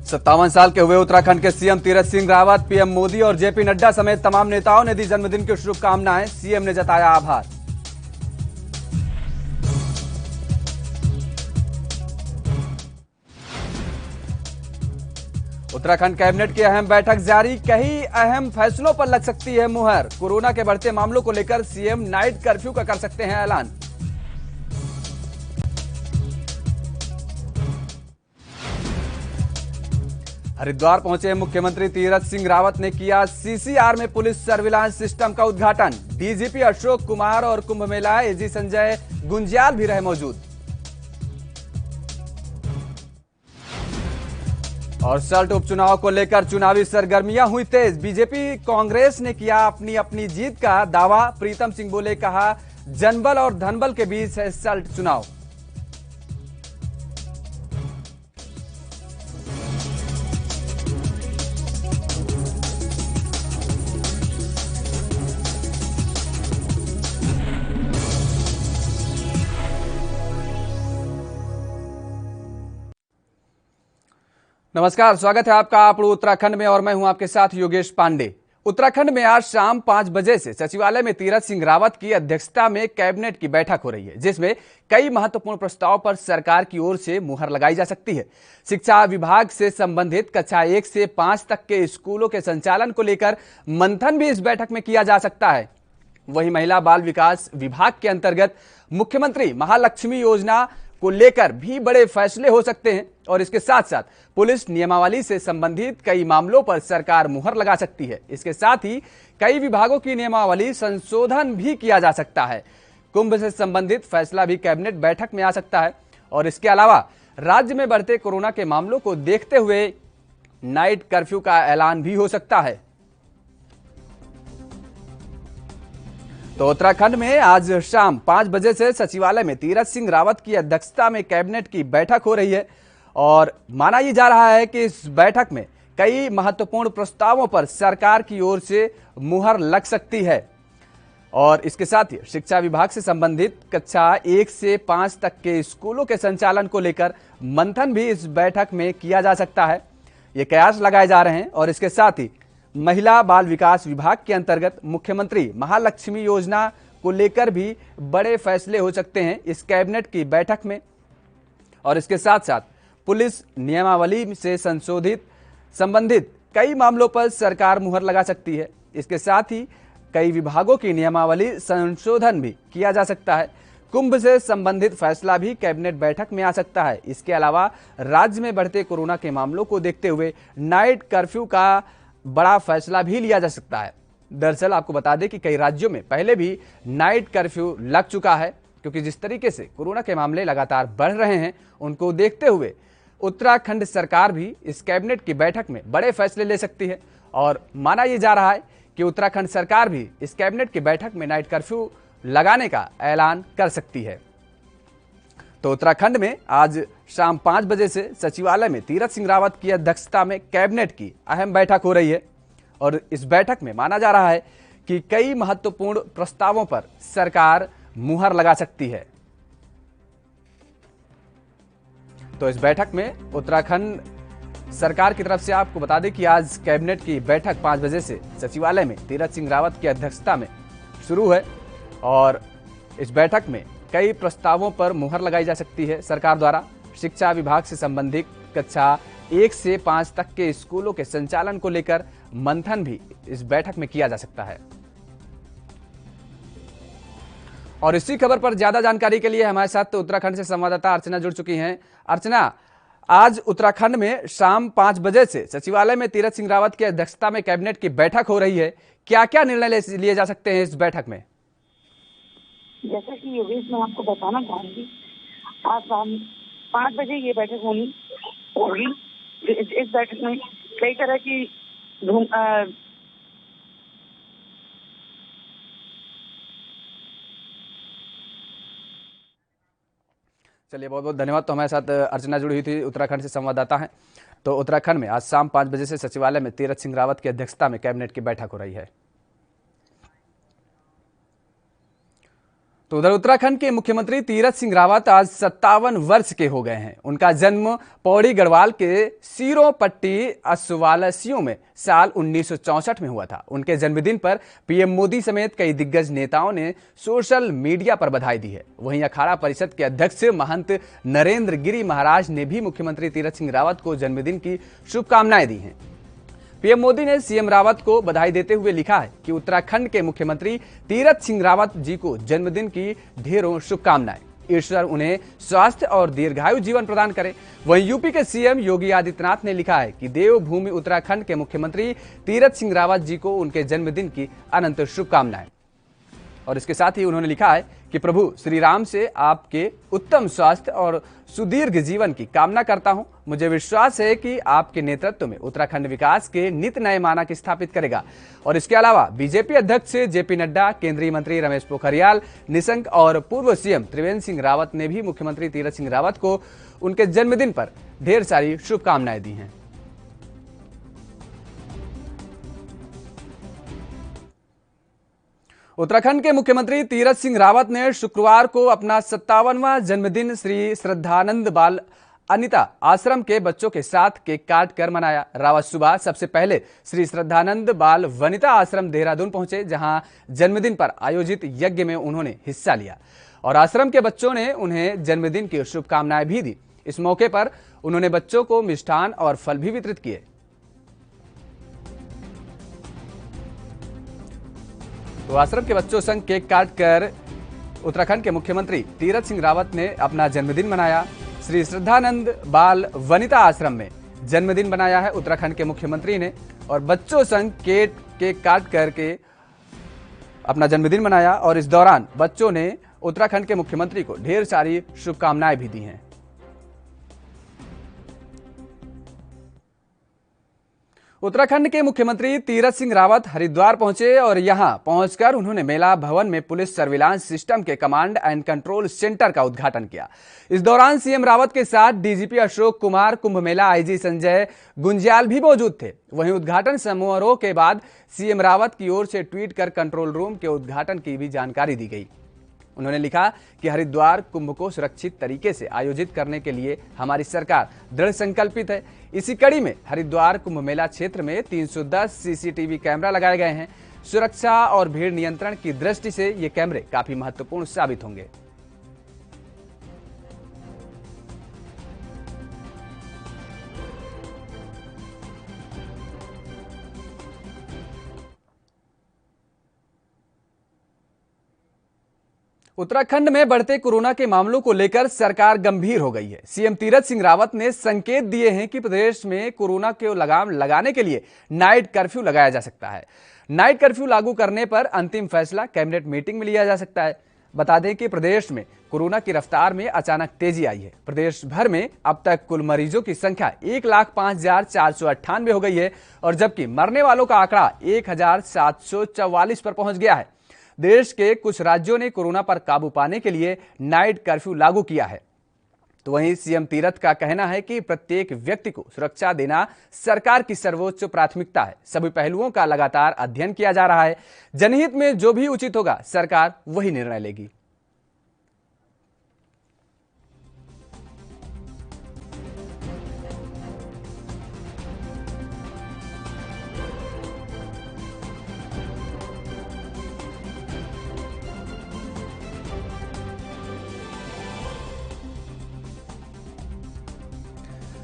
57 साल के हुए उत्तराखंड के सीएम तीरथ सिंह रावत, पीएम मोदी और जेपी नड्डा समेत तमाम नेताओं ने दी जन्मदिन की शुभकामनाएं। सीएम ने जताया आभार। उत्तराखंड कैबिनेट की अहम बैठक जारी, कई अहम फैसलों पर लग सकती है मुहर। कोरोना के बढ़ते मामलों को लेकर सीएम नाइट कर्फ्यू का कर सकते हैं ऐलान। हरिद्वार पहुंचे मुख्यमंत्री तीरथ सिंह रावत ने किया सीसीआर में पुलिस सर्विलांस सिस्टम का उद्घाटन। डीजीपी अशोक कुमार और कुंभ मेला एजी संजय गुंजियाल भी रहे मौजूद। और सल्ट उपचुनाव को लेकर चुनावी सरगर्मियां हुई तेज। बीजेपी कांग्रेस ने किया अपनी अपनी जीत का दावा। प्रीतम सिंह बोले, कहा जनबल और धनबल के बीच है सल्ट चुनाव। नमस्कार, स्वागत है आपका आपड़ू उत्तराखंड में और मैं हूं आपके साथ योगेश पांडे। उत्तराखंड में आज शाम 5 बजे से सचिवालय में तीरथ सिंह रावत की अध्यक्षता में कैबिनेट की बैठक हो रही है, जिसमें कई महत्वपूर्ण प्रस्ताव पर सरकार की ओर से मुहर लगाई जा सकती है। शिक्षा विभाग से संबंधित कक्षा 1 से 5 तक के स्कूलों के संचालन को लेकर मंथन भी इस बैठक में किया जा सकता है। वहीं महिला बाल विकास विभाग के अंतर्गत मुख्यमंत्री महालक्ष्मी योजना को लेकर भी बड़े फैसले हो सकते हैं और इसके साथ साथ पुलिस नियमावली से संबंधित कई मामलों पर सरकार मुहर लगा सकती है। इसके साथ ही कई विभागों की नियमावली संशोधन भी किया जा सकता है। कुंभ से संबंधित फैसला भी कैबिनेट बैठक में आ सकता है और इसके अलावा राज्य में बढ़ते कोरोना के मामलों को देखते हुए नाइट कर्फ्यू का ऐलान भी हो सकता है। तो उत्तराखंड में आज शाम 5 बजे से सचिवालय में तीरथ सिंह रावत की अध्यक्षता में कैबिनेट की बैठक हो रही है और माना यह जा रहा है कि इस बैठक में कई महत्वपूर्ण प्रस्तावों पर सरकार की ओर से मुहर लग सकती है। और इसके साथ ही शिक्षा विभाग से संबंधित कक्षा 1 से 5 तक के स्कूलों के संचालन को लेकर मंथन भी इस बैठक में किया जा सकता है। ये कयास लगाए जा रहे हैं और इसके साथ ही महिला बाल विकास विभाग के अंतर्गत मुख्यमंत्री महालक्ष्मी योजना को लेकर भी बड़े फैसले हो सकते हैं इस कैबिनेट की बैठक में। और इसके साथ साथ पुलिस नियमावली से संबंधित कई मामलों पर सरकार मुहर लगा सकती है। इसके साथ ही कई विभागों की नियमावली संशोधन भी किया जा सकता है। कुंभ से संबंधित फैसला भी कैबिनेट बैठक में आ सकता है। इसके अलावा राज्य में बढ़ते कोरोना के मामलों को देखते हुए नाइट कर्फ्यू का बड़ा फैसला भी लिया जा सकता है। दरअसल आपको बता दें कि कई राज्यों में पहले भी नाइट कर्फ्यू लग चुका है, क्योंकि जिस तरीके से कोरोना के मामले लगातार बढ़ रहे हैं उनको देखते हुए उत्तराखंड सरकार भी इस कैबिनेट की बैठक में बड़े फैसले ले सकती है। और माना यह जा रहा है कि उत्तराखंड सरकार भी इस कैबिनेट की बैठक में नाइट कर्फ्यू लगाने का ऐलान कर सकती है। तो उत्तराखंड में आज शाम 5 बजे से सचिवालय में तीरथ सिंह रावत की अध्यक्षता में कैबिनेट की अहम बैठक हो रही है और इस बैठक में माना जा रहा है कि कई महत्वपूर्ण प्रस्तावों पर सरकार मुहर लगा सकती है। तो इस बैठक में उत्तराखंड सरकार की तरफ से आपको बता दें कि आज कैबिनेट की बैठक 5 बजे से सचिवालय में तीरथ सिंह रावत की अध्यक्षता में शुरू है और इस बैठक में कई प्रस्तावों पर मुहर लगाई जा सकती है सरकार द्वारा। शिक्षा विभाग से संबंधित कक्षा 1 से 5 तक के स्कूलों के संचालन को लेकर मंथन भी इस बैठक में किया जा सकता है। और इसी खबर पर ज्यादा जानकारी के लिए हमारे साथ उत्तराखंड से संवाददाता अर्चना जुड़ चुकी हैं। अर्चना, आज उत्तराखंड में शाम 5 बजे से सचिवालय में तीरथ सिंह रावत की अध्यक्षता में कैबिनेट की बैठक हो रही है, क्या क्या निर्णय लिए जा सकते हैं इस बैठक में? जैसा कि योगेश मैं आपको बताना चाहूंगी, आज शाम 5 बजे ये बैठक होगी। इस बैठक में कई तरह की चलिए, बहुत बहुत धन्यवाद। तो हमारे साथ अर्चना जुड़ी हुई थी, उत्तराखंड से संवाददाता हैं। तो उत्तराखंड में आज शाम 5 बजे से सचिवालय में तीरथ सिंह रावत की अध्यक्षता में कैबिनेट की बैठक हो रही है। तो उधर उत्तराखंड के मुख्यमंत्री तीरथ सिंह रावत आज 57 वर्ष के हो गए हैं। उनका जन्म पौड़ी गढ़वाल के सीरोपट्टी असवालसियों में साल 1964 में हुआ था। उनके जन्मदिन पर पीएम मोदी समेत कई दिग्गज नेताओं ने सोशल मीडिया पर बधाई दी है। वहीं अखाड़ा परिषद के अध्यक्ष महंत नरेंद्र गिरी महाराज ने भी मुख्यमंत्री तीरथ सिंह रावत को जन्मदिन की शुभकामनाएं दी हैं। पीएम मोदी ने सीएम रावत को बधाई देते हुए लिखा है कि उत्तराखंड के मुख्यमंत्री तीरथ सिंह रावत जी को जन्मदिन की ढेरों शुभकामनाएं। ईश्वर उन्हें स्वास्थ्य और दीर्घायु जीवन प्रदान करे। वहीं यूपी के सीएम योगी आदित्यनाथ ने लिखा है कि देवभूमि उत्तराखंड के मुख्यमंत्री तीरथ सिंह रावत जी को उनके जन्मदिन की अनंत शुभकामनाएं। और इसके साथ ही उन्होंने लिखा है कि प्रभु श्री राम से आपके उत्तम स्वास्थ्य और सुदीर्घ जीवन की कामना करता हूं। मुझे विश्वास है कि आपके नेतृत्व में उत्तराखंड विकास के नित नए मानक स्थापित करेगा। और इसके अलावा बीजेपी अध्यक्ष जेपी नड्डा, केंद्रीय मंत्री रमेश पोखरियाल निशंक और पूर्व सीएम त्रिवेंद्र सिंह रावत ने भी मुख्यमंत्री तीरथ सिंह रावत को उनके जन्मदिन पर ढेर सारी शुभकामनाएं दी हैं। उत्तराखंड के मुख्यमंत्री तीरथ सिंह रावत ने शुक्रवार को अपना 57वां जन्मदिन श्री श्रद्धानंद बाल अनिता आश्रम के बच्चों के साथ केक काट कर मनाया। रावत सुबह सबसे पहले श्री श्रद्धानंद बाल वनिता आश्रम देहरादून पहुंचे, जहां जन्मदिन पर आयोजित यज्ञ में उन्होंने हिस्सा लिया और आश्रम के बच्चों ने उन्हें जन्मदिन की शुभकामनाएं भी दी। इस मौके पर उन्होंने बच्चों को मिष्ठान और फल भी वितरित किए। तो आश्रम के बच्चों संग केक काट कर उत्तराखंड के मुख्यमंत्री तीरथ सिंह रावत ने अपना जन्मदिन मनाया। श्री श्रद्धानंद बाल वनिता आश्रम में जन्मदिन मनाया है उत्तराखंड के मुख्यमंत्री ने और बच्चों संग केक काट करके अपना जन्मदिन मनाया। और इस दौरान बच्चों ने उत्तराखंड के मुख्यमंत्री को ढेर सारी शुभकामनाएं भी दी हैं। उत्तराखंड के मुख्यमंत्री तीरथ सिंह रावत हरिद्वार पहुंचे और यहां पहुंचकर उन्होंने मेला भवन में पुलिस सर्विलांस सिस्टम के कमांड एंड कंट्रोल सेंटर का उद्घाटन किया। इस दौरान सीएम रावत के साथ डीजीपी अशोक कुमार, कुंभ मेला आईजी संजय गुंज्याल भी मौजूद थे। वहीं उद्घाटन समारोह के बाद सीएम रावत की ओर से ट्वीट कर कंट्रोल रूम के उद्घाटन की भी जानकारी दी गई। उन्होंने लिखा कि हरिद्वार कुंभ को सुरक्षित तरीके से आयोजित करने के लिए हमारी सरकार दृढ़ संकल्पित है। इसी कड़ी में हरिद्वार कुंभ मेला क्षेत्र में 310 सीसीटीवी कैमरा लगाए गए हैं। सुरक्षा और भीड़ नियंत्रण की दृष्टि से ये कैमरे काफी महत्वपूर्ण साबित होंगे। उत्तराखंड में बढ़ते कोरोना के मामलों को लेकर सरकार गंभीर हो गई है। सीएम तीरथ सिंह रावत ने संकेत दिए हैं कि प्रदेश में कोरोना को लगाम लगाने के लिए नाइट कर्फ्यू लगाया जा सकता है। नाइट कर्फ्यू लागू करने पर अंतिम फैसला कैबिनेट मीटिंग में लिया जा सकता है। बता दें कि प्रदेश में कोरोना की रफ्तार में अचानक तेजी आई है। प्रदेश भर में अब तक कुल मरीजों की संख्या 1,05,498 हो गई है और जबकि मरने वालों का आंकड़ा 1,744 पर पहुंच गया है। देश के कुछ राज्यों ने कोरोना पर काबू पाने के लिए नाइट कर्फ्यू लागू किया है। तो वहीं सीएम तीरथ का कहना है कि प्रत्येक व्यक्ति को सुरक्षा देना सरकार की सर्वोच्च प्राथमिकता है। सभी पहलुओं का लगातार अध्ययन किया जा रहा है। जनहित में जो भी उचित होगा सरकार वही निर्णय लेगी।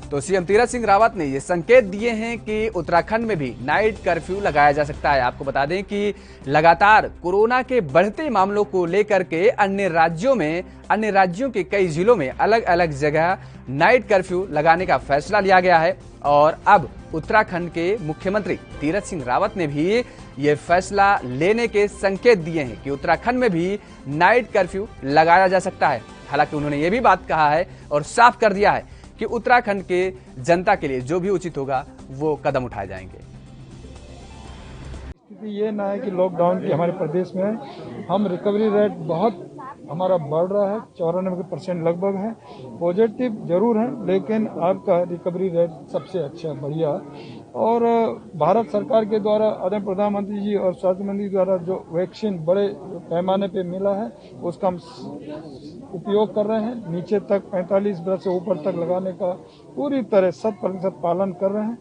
तो सीएम तीरथ सिंह रावत ने ये संकेत दिए हैं कि उत्तराखंड में भी नाइट कर्फ्यू लगाया जा सकता है। आपको बता दें कि लगातार कोरोना के बढ़ते मामलों को लेकर के अन्य राज्यों के कई जिलों में अलग अलग जगह नाइट कर्फ्यू लगाने का फैसला लिया गया है और अब उत्तराखंड के मुख्यमंत्री तीरथ सिंह रावत ने भी ये फैसला लेने के संकेत दिए हैं कि उत्तराखंड में भी नाइट कर्फ्यू लगाया जा सकता है। हालांकि उन्होंने ये भी बात कहा है और साफ कर दिया है कि उत्तराखंड के जनता के लिए जो भी उचित होगा वो कदम उठाए जाएंगे। स्थिति ये ना है कि लॉकडाउन की हमारे प्रदेश में हम रिकवरी रेट बहुत हमारा बढ़ रहा है, 94% लगभग है। पॉजिटिव जरूर है, लेकिन आपका रिकवरी रेट सबसे अच्छा बढ़िया। और भारत सरकार के द्वारा आदरणीय प्रधानमंत्री जी और स्वास्थ्य मंत्री द्वारा जो वैक्सीन बड़े पैमाने पे मिला है, उसका हम उपयोग कर रहे हैं। नीचे तक 45 वर्ष से ऊपर तक लगाने का पूरी तरह 100% पालन कर रहे हैं।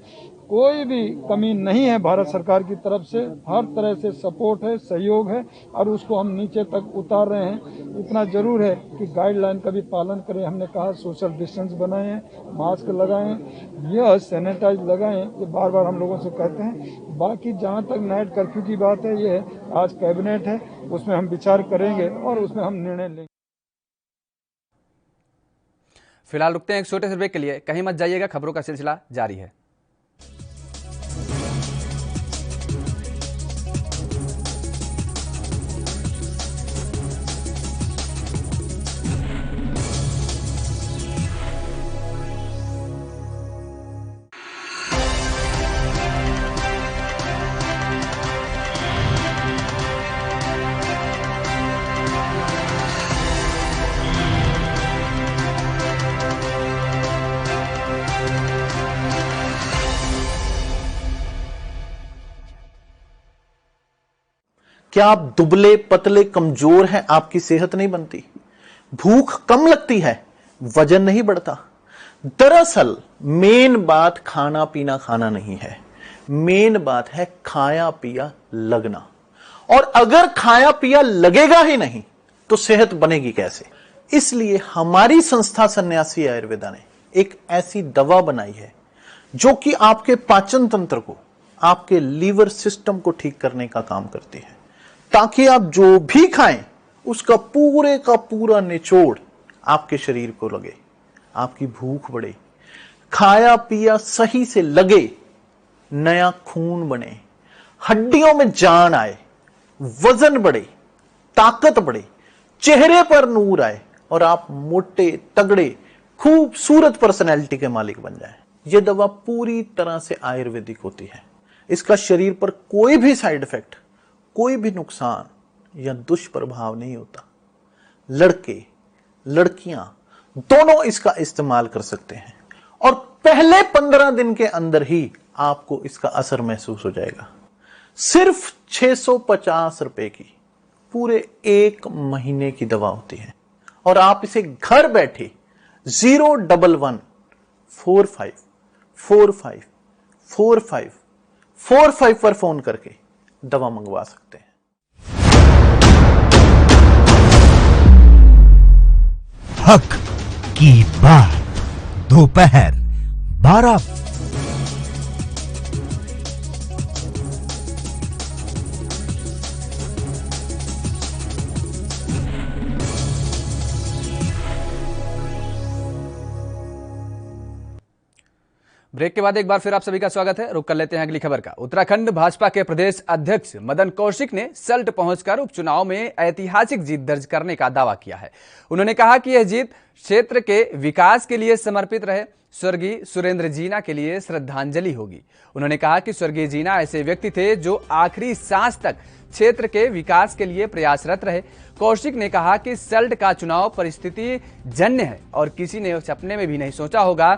कोई भी कमी नहीं है भारत सरकार की तरफ से, हर तरह से सपोर्ट है, सहयोग है, और उसको हम नीचे तक उतार रहे हैं। इतना जरूर है कि गाइडलाइन का भी पालन करें। हमने कहा सोशल डिस्टेंस बनाएं, मास्क लगाएं, यह सैनिटाइज लगाएं, ये बार बार हम लोगों से कहते हैं। बाकी जहां तक नाइट कर्फ्यू की बात है, ये आज कैबिनेट है, उसमें हम विचार करेंगे और उसमें हम निर्णय लेंगे। फिलहाल रुकते हैं एक छोटे से ब्रेक के लिए, कहीं मत जाइएगा, खबरों का सिलसिला जारी है। क्या आप दुबले पतले कमजोर हैं? आपकी सेहत नहीं बनती, भूख कम लगती है, वजन नहीं बढ़ता। दरअसल मेन बात खाना पीना खाना नहीं है, मेन बात है खाया पिया लगना। और अगर खाया पिया लगेगा ही नहीं तो सेहत बनेगी कैसे? इसलिए हमारी संस्था सन्यासी आयुर्वेदा ने एक ऐसी दवा बनाई है जो कि आपके पाचन तंत्र को, आपके लीवर सिस्टम को ठीक करने का काम करती है, ताकि आप जो भी खाएं उसका पूरे का पूरा निचोड़ आपके शरीर को लगे, आपकी भूख बढ़े, खाया पिया सही से लगे, नया खून बने, हड्डियों में जान आए, वजन बढ़े, ताकत बढ़े, चेहरे पर नूर आए और आप मोटे तगड़े खूबसूरत पर्सनैलिटी के मालिक बन जाएं। यह दवा पूरी तरह से आयुर्वेदिक होती है। इसका शरीर पर कोई भी साइड इफेक्ट, कोई भी नुकसान या दुष्प्रभाव नहीं होता। लड़के लड़कियां दोनों इसका इस्तेमाल कर सकते हैं और पहले 15 दिन के अंदर ही आपको इसका असर महसूस हो जाएगा। सिर्फ 650 रुपए की पूरे 1 महीने की दवा होती है और आप इसे घर बैठे 01145454545 पर फोन करके दवा मंगवा सकते हैं। हक की बात, दोपहर 12। ब्रेक के बाद एक बार फिर आप सभी का स्वागत है। रुक कर लेते हैं अगली खबर का। उत्तराखंड भाजपा के प्रदेश अध्यक्ष मदन कौशिक ने सल्ट पहुंचकर उपचुनाव में ऐतिहासिक जीत दर्ज करने का दावा किया है। उन्होंने कहा कि यह जीत क्षेत्र के विकास के लिए समर्पित रहे, स्वर्गीय सुरेंद्र जीना के लिए श्रद्धांजलि होगी। उन्होंने कहा कि स्वर्गीय जीना ऐसे व्यक्ति थे जो आखिरी सांस तक क्षेत्र के विकास के लिए प्रयासरत रहे। कौशिक ने कहा कि सल्ट का चुनाव परिस्थिति जन्य है और किसी ने सपने में भी नहीं सोचा होगा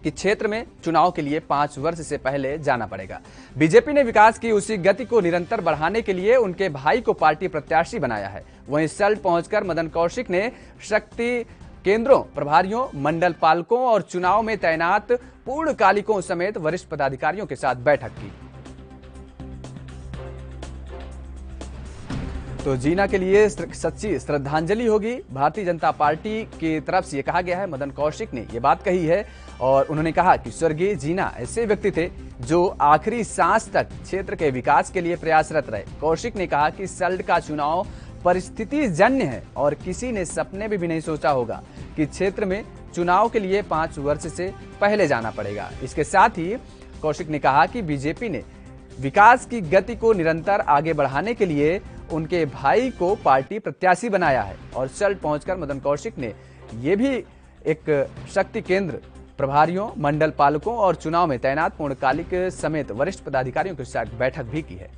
कि क्षेत्र में चुनाव के लिए 5 वर्ष से पहले जाना पड़ेगा। बीजेपी ने विकास की उसी गति को निरंतर बढ़ाने के लिए उनके भाई को पार्टी प्रत्याशी बनाया है। वहीं सल्ट पहुंचकर मदन कौशिक ने शक्ति केंद्रों, प्रभारियों, मंडल पालकों और चुनाव में तैनात पूर्णकालिकों समेत वरिष्ठ पदाधिकारियों के साथ बैठक की। तो जीना के लिए सच्ची श्रद्धांजलि होगी। भारतीय जनता पार्टी की तरफ से यह कहा गया है। मदन कौशिक ने यह बात कही है और उन्होंने कहा कि स्वर्गीय जीना ऐसे व्यक्ति थे जो आखिरी सांस तक क्षेत्र के विकास के लिए प्रयासरत रहे। कौशिक ने कहा कि सल्ट का चुनाव परिस्थिति जन्य है और किसी ने सपने में भी नहीं सोचा होगा कि क्षेत्र में चुनाव के लिए 5 वर्ष से पहले जाना पड़ेगा। इसके साथ ही कौशिक ने कहा कि बीजेपी ने विकास की गति को निरंतर आगे बढ़ाने के लिए उनके भाई को पार्टी प्रत्याशी बनाया है। और सल्ट पहुंचकर मदन कौशिक ने यह भी एक शक्ति केंद्र, प्रभारियों, मंडल पालकों और चुनाव में तैनात पूर्णकालिक समेत वरिष्ठ पदाधिकारियों के साथ बैठक भी की है।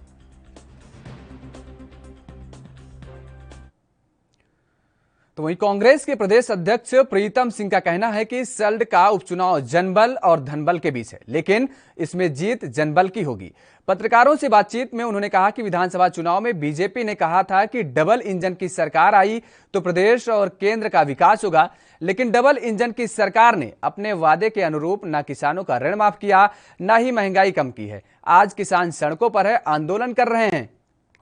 तो वहीं कांग्रेस के प्रदेश अध्यक्ष प्रीतम सिंह का कहना है कि सल्ट का उपचुनाव जनबल और धनबल के बीच है, लेकिन इसमें जीत जनबल की होगी। पत्रकारों से बातचीत में उन्होंने कहा कि विधानसभा चुनाव में बीजेपी ने कहा था कि डबल इंजन की सरकार आई तो प्रदेश और केंद्र का विकास होगा, लेकिन डबल इंजन की सरकार ने अपने वादे के अनुरूप न किसानों का ऋण माफ किया, न ही महंगाई कम की है। आज किसान सड़कों पर है, आंदोलन कर रहे हैं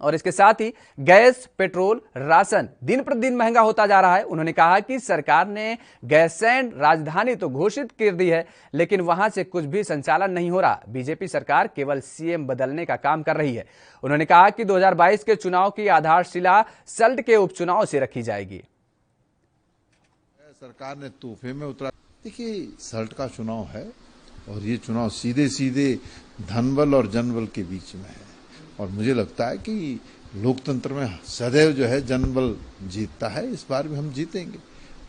और इसके साथ ही गैस, पेट्रोल, राशन दिन प्रतिदिन महंगा होता जा रहा है। उन्होंने कहा कि सरकार ने गैरसैंण राजधानी तो घोषित कर दी है, लेकिन वहां से कुछ भी संचालन नहीं हो रहा। बीजेपी सरकार केवल सीएम बदलने का काम कर रही है। उन्होंने कहा कि 2022 के चुनाव की आधारशिला सल्ट के उपचुनाव से रखी जाएगी। सरकार ने तोहफे में उतरा। देखिए, सल्ट का चुनाव है और ये चुनाव सीधे सीधे धनबल और जनबल के बीच में है और मुझे लगता है कि लोकतंत्र में सदैव जो है जनबल जीतता है। इस बार भी हम जीतेंगे।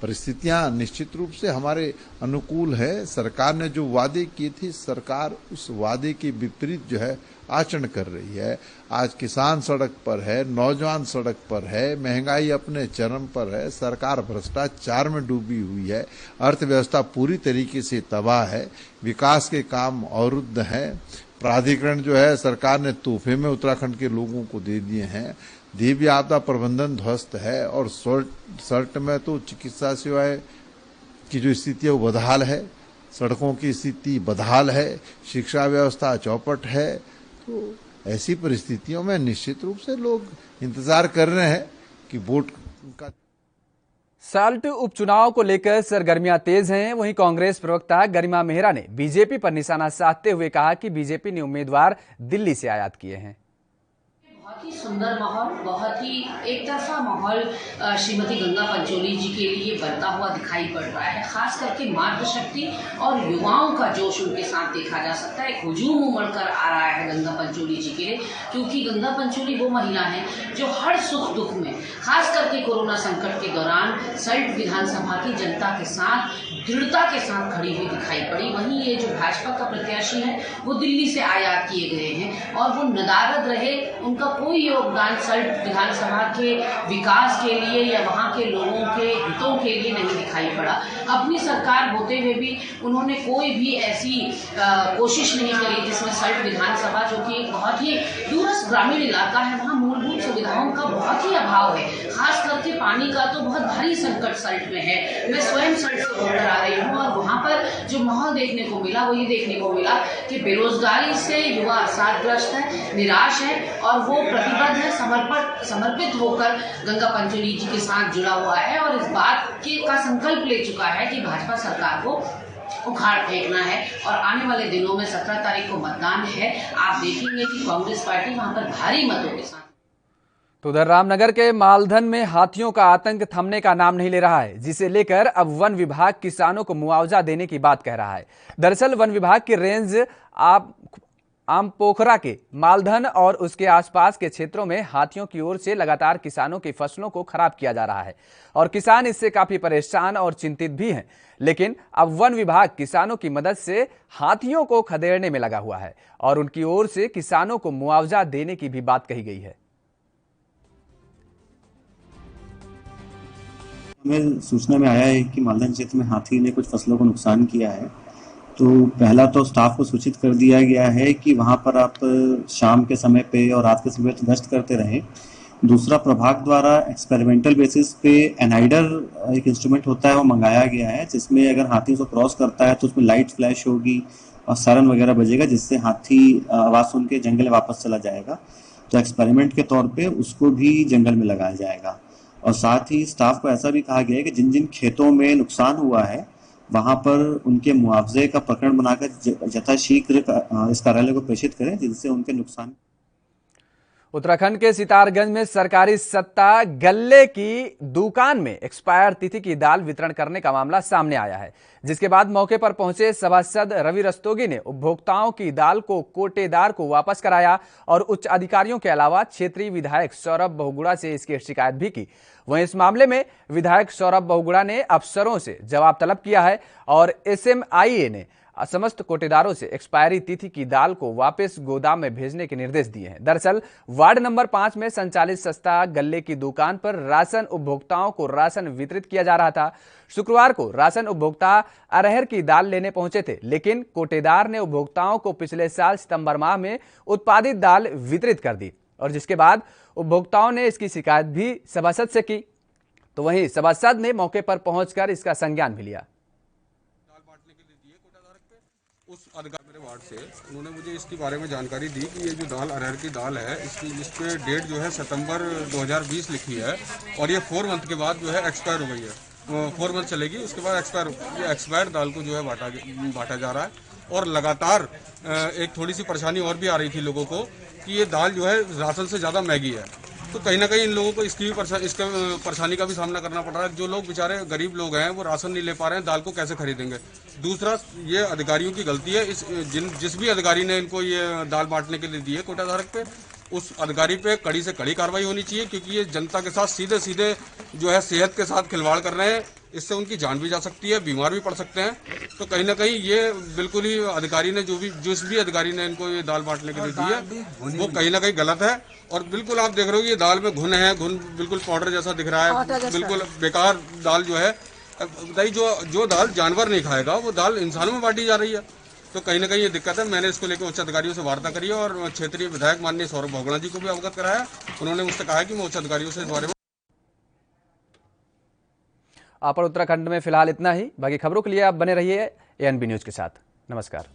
परिस्थितियां निश्चित रूप से हमारे अनुकूल है। सरकार ने जो वादे किए थे, सरकार उस वादे के विपरीत जो है आचरण कर रही है। आज किसान सड़क पर है, नौजवान सड़क पर है, महंगाई अपने चरम पर है, सरकार भ्रष्टाचार में डूबी हुई है, अर्थव्यवस्था पूरी तरीके से तबाह है, विकास के काम अवरुद्ध हैं। प्राधिकरण जो है सरकार ने तोहफे में उत्तराखंड के लोगों को दे दिए हैं। देवी आपदा प्रबंधन ध्वस्त है और सल्ट में तो चिकित्सा सेवाएं की जो स्थिति है वो बदहाल है, सड़कों की स्थिति बदहाल है, शिक्षा व्यवस्था चौपट है। तो ऐसी परिस्थितियों में निश्चित रूप से लोग इंतजार कर रहे हैं कि वोट का। सल्ट उपचुनाव को लेकर सरगर्मियां तेज हैं। वहीं कांग्रेस प्रवक्ता गरिमा मेहरा ने बीजेपी पर निशाना साधते हुए कहा कि बीजेपी ने उम्मीदवार दिल्ली से आयात किए हैं। बहुत ही सुंदर माहौल, बहुत ही एक तरफा माहौल श्रीमती गंगा पंचोली जी के लिए बनता हुआ दिखाई पड़ रहा है। खास करके मातृशक्ति और युवाओं का जोश उनके साथ देखा जा सकता है। एक हुजूम उमड़ कर आ रहा है गंगा पंचोली जी के लिए, क्योंकि गंगा पंचोली वो महिला है जो हर सुख दुख में, खास करके कोरोना संकट के दौरान सल्ट विधानसभा की जनता के साथ दृढ़ता के साथ खड़ी हुई दिखाई पड़ी। वहीं ये जो भाजपा का प्रत्याशी है वो दिल्ली से आयात किए गए हैं और वो नदारद रहे। उनका कोई योगदान सल्ट विधानसभा के विकास के लिए या वहां के लोगों के हितों के लिए नहीं दिखाई पड़ा। अपनी सरकार होते हुए भी उन्होंने कोई भी ऐसी कोशिश नहीं करी जिसमें सल्ट विधानसभा, जो कि एक बहुत ही दूरस्थ ग्रामीण इलाका है, वहाँ मूलभूत सुविधाओं का बहुत ही अभाव है। खास करके पानी का तो बहुत भारी संकट सल्ट में है। मैं स्वयं सल्ट से होकर आ रही हूँ और वहाँ पर जो माहौल देखने को मिला वो ये देखने को मिला कि बेरोजगारी से युवा अवसादग्रस्त है, निराश है और वो प्रतिबद्ध है, समर्पित होकर गंगा पंचोली जी के साथ जुड़ा हुआ है और इस बात का संकल्प ले चुका है कि भाजपा सरकार को उखाड़ फेंकना है। और आने वाले दिनों में 17 तारीख को मतदान है। आप देखेंगे कि कांग्रेस पार्टी वहां पर भारी मतों के साथ। तो उधर रामनगर के मालधन में हाथियों का आतंक थमने का नाम नहीं ले रहा है, जिसे लेकर अब वन विभाग किसानों को मुआवजा देने की बात कह रहा है। दरअसल वन विभाग की रेंज आम पोखरा के मालधन और उसके आसपास के क्षेत्रों में हाथियों की ओर से लगातार किसानों की फसलों को खराब किया जा रहा है और किसान इससे काफी परेशान और चिंतित भी हैं। लेकिन अब वन विभाग किसानों की मदद से हाथियों को खदेड़ने में लगा हुआ है और उनकी ओर से किसानों को मुआवजा देने की भी बात कही गई है। हमें सूचना में आया है कि मालधन क्षेत्र में हाथी ने कुछ फसलों को नुकसान किया है। तो पहला तो स्टाफ को सूचित कर दिया गया है कि वहां पर आप शाम के समय पे और रात के समय पे गश्त करते रहें। दूसरा, प्रभाग द्वारा एक्सपेरिमेंटल बेसिस पे एनाइडर एक इंस्ट्रूमेंट होता है वो मंगाया गया है, जिसमें अगर हाथी उसको क्रॉस करता है तो उसमें लाइट फ्लैश होगी और सायरन वगैरह बजेगा, जिससे हाथी आवाज सुन के जंगल में वापस चला जाएगा। तो एक्सपेरिमेंट के तौर पे उसको भी जंगल में लगाया जाएगा। और साथ ही स्टाफ को ऐसा भी कहा गया है कि जिन जिन खेतों में नुकसान हुआ है वहां पर उनके मुआवजे का प्रकरण बनाकर यथाशीघ्र इस कार्यालय को प्रेषित करें, जिनसे उनके नुकसान। उत्तराखंड के सितारगंज में सरकारी सत्ता गल्ले की दुकान में एक्सपायर तिथि की दाल वितरण करने का मामला सामने आया है, जिसके बाद मौके पर पहुंचे सभासद रवि रस्तोगी ने उपभोक्ताओं की दाल को कोटेदार को वापस कराया और उच्च अधिकारियों के अलावा क्षेत्रीय विधायक सौरभ बहुगुणा से इसकी शिकायत भी की। वहीं इस मामले में विधायक सौरभ बहुगुणा ने अफसरों से जवाब तलब किया है और एसएमआईए ने समस्त कोटेदारों से एक्सपायरी तिथि की दाल को वापस गोदाम में भेजने के निर्देश दिए हैं। दरअसल वार्ड नंबर 5 में संचालित सस्ता गल्ले की दुकान पर राशन उपभोक्ताओं को राशन वितरित किया जा रहा था। शुक्रवार को राशन उपभोक्ता अरहर की दाल लेने पहुंचे थे, लेकिन कोटेदार ने उपभोक्ताओं को पिछले साल सितंबर माह में उत्पादित दाल वितरित कर दी और जिसके बाद उपभोक्ताओं ने इसकी शिकायत भी सभासद से की। तो वहीं सभासद ने मौके पर पहुंचकर इसका संज्ञान भी लिया। उस अधिकारी मेरे वार्ड से उन्होंने मुझे इसके बारे में जानकारी दी कि ये जो दाल अरहर की दाल है इस पे डेट जो है सितंबर 2020 लिखी है और ये 4 मंथ के बाद जो है एक्सपायर हो गई है। 4 मंथ चलेगी, उसके बाद एक्सपायर दाल को जो है बांटा जा रहा है। और लगातार एक थोड़ी सी परेशानी और भी आ रही थी लोगों को कि ये दाल जो है राशन से ज़्यादा महंगी है, तो कहीं ना कहीं इन लोगों को इसकी परेशानी का भी सामना करना पड़ रहा है। जो लोग बेचारे गरीब लोग हैं वो राशन नहीं ले पा रहे हैं, दाल को कैसे खरीदेंगे। दूसरा, ये अधिकारियों की गलती है। जिस भी अधिकारी ने इनको ये दाल बांटने के लिए दी है कोटाधारक पे, उस अधिकारी पे कड़ी से कड़ी कार्रवाई होनी चाहिए, क्योंकि ये जनता के साथ सीधे सीधे जो है सेहत के साथ खिलवाड़ कर रहे हैं। इससे उनकी जान भी जा सकती है, बीमार भी पड़ सकते हैं। तो कहीं ना कहीं ये बिल्कुल ही अधिकारी ने जिस भी अधिकारी ने इनको ये दाल बांटने के लिए दी है वो कहीं ना कहीं गलत है। और बिल्कुल आप देख रहे हो कि ये दाल में घुन है, घुन बिल्कुल पाउडर जैसा दिख रहा है, बिल्कुल बेकार दाल जो है। बताइए, जो दाल जानवर नहीं खाएगा वो दाल इंसानों में बांटी जा रही है। तो कहीं ना कहीं ये दिक्कत है। मैंने इसको लेकर उच्च अधिकारियों से वार्ता करी है और क्षेत्रीय विधायक माननीय सौरभ भगोड़ा जी को भी अवगत कराया। उन्होंने मुझसे कहा है कि मैं उच्च अधिकारियों से इस बारे में। अपर उत्तराखंड में फिलहाल इतना ही। बाकी खबरों के लिए आप बने रहिए ANB न्यूज के साथ। नमस्कार।